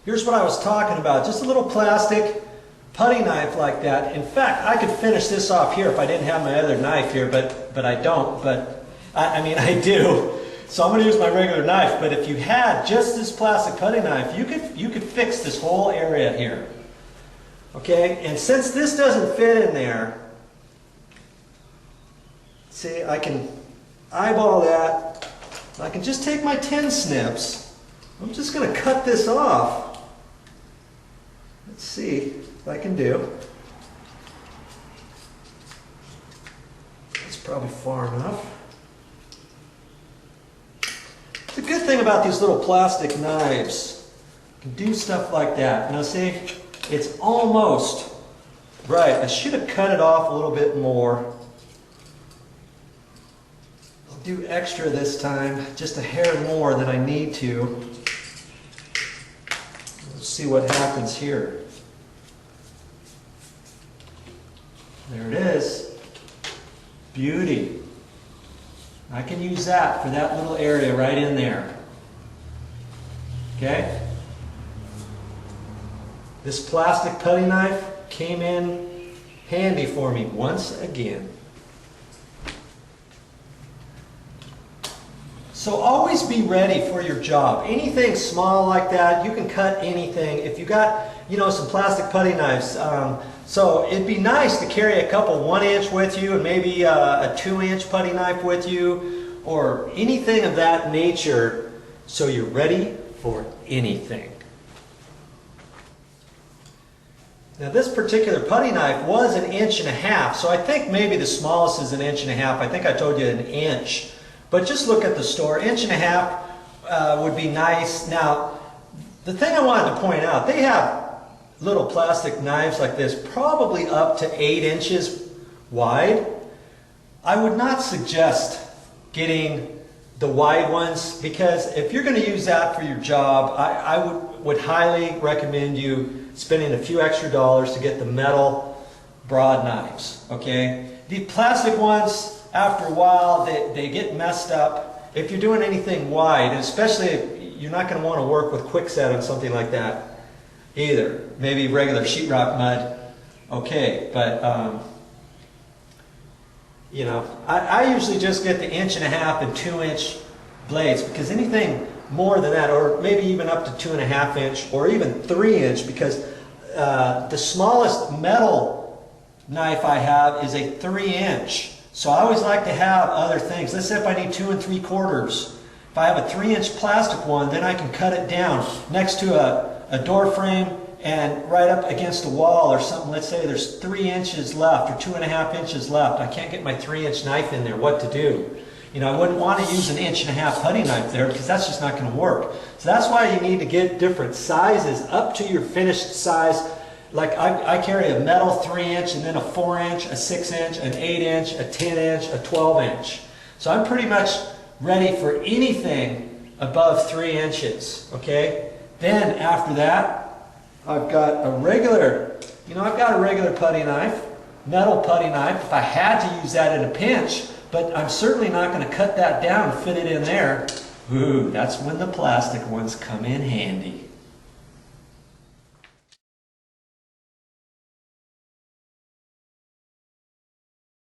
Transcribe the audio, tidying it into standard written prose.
Here's what I was talking about, just a little plastic putty knife like that. In fact, I could finish this off here if I didn't have my other knife here, but I don't, but I mean I do. So I'm going to use my regular knife, but if you had just this plastic putty knife, you could fix this whole area here. Okay, and since this doesn't fit in there, see, I can eyeball that. I can just take my 10 snips. I'm just going to cut this off. Let's see if I can do. That's probably far enough. The good thing about these little plastic knives, you can do stuff like that. Now see, it's almost right. I should have cut it off a little bit more. I'll do extra this time, just a hair more than I need to. Let's see what happens here. There it is. Beauty. I can use that for that little area right in there. Okay? This plastic putty knife came in handy for me once again. So always be ready for your job. Anything small like that, you can cut anything. If you got, some plastic putty knives, so it'd be nice to carry a couple 1-inch with you and maybe a 2-inch putty knife with you or anything of that nature so you're ready for anything. Now this particular putty knife was 1.5 inches, so I think maybe the smallest is 1.5 inches. I think I told you 1 inch. But just look at the store. 1.5 inches would be nice. Now, the thing I wanted to point out, they have little plastic knives like this, probably up to 8 inches wide. I would not suggest getting the wide ones because if you're going to use that for your job, I would highly recommend you spending a few extra dollars to get the metal broad knives. Okay, the plastic ones, after a while, they get messed up. If you're doing anything wide, and especially if you're not going to want to work with quickset on something like that either. Maybe regular sheetrock mud, okay, but I usually just get the 1.5 inch and 2-inch blades because anything more than that, or maybe even up to 2.5 inch or even 3-inch, because the smallest metal knife I have is a 3-inch. So I always like to have other things. Let's say if I need 2 3/4. If I have a 3-inch plastic one, then I can cut it down next to a door frame and right up against a wall or something. Let's say there's 3 inches left or 2.5 inches left. I can't get my 3-inch knife in there. What to do? I wouldn't want to use an 1.5 inch putty knife there because that's just not going to work. So that's why you need to get different sizes up to your finished size. Like I carry a metal 3-inch and then a 4-inch, a 6-inch, an 8-inch, a 10-inch, a 12-inch. So I'm pretty much ready for anything above 3 inches. Okay. Then after that, I've got a regular, putty knife, metal putty knife. If I had to use that in a pinch, but I'm certainly not going to cut that down and fit it in there. Ooh, that's when the plastic ones come in handy.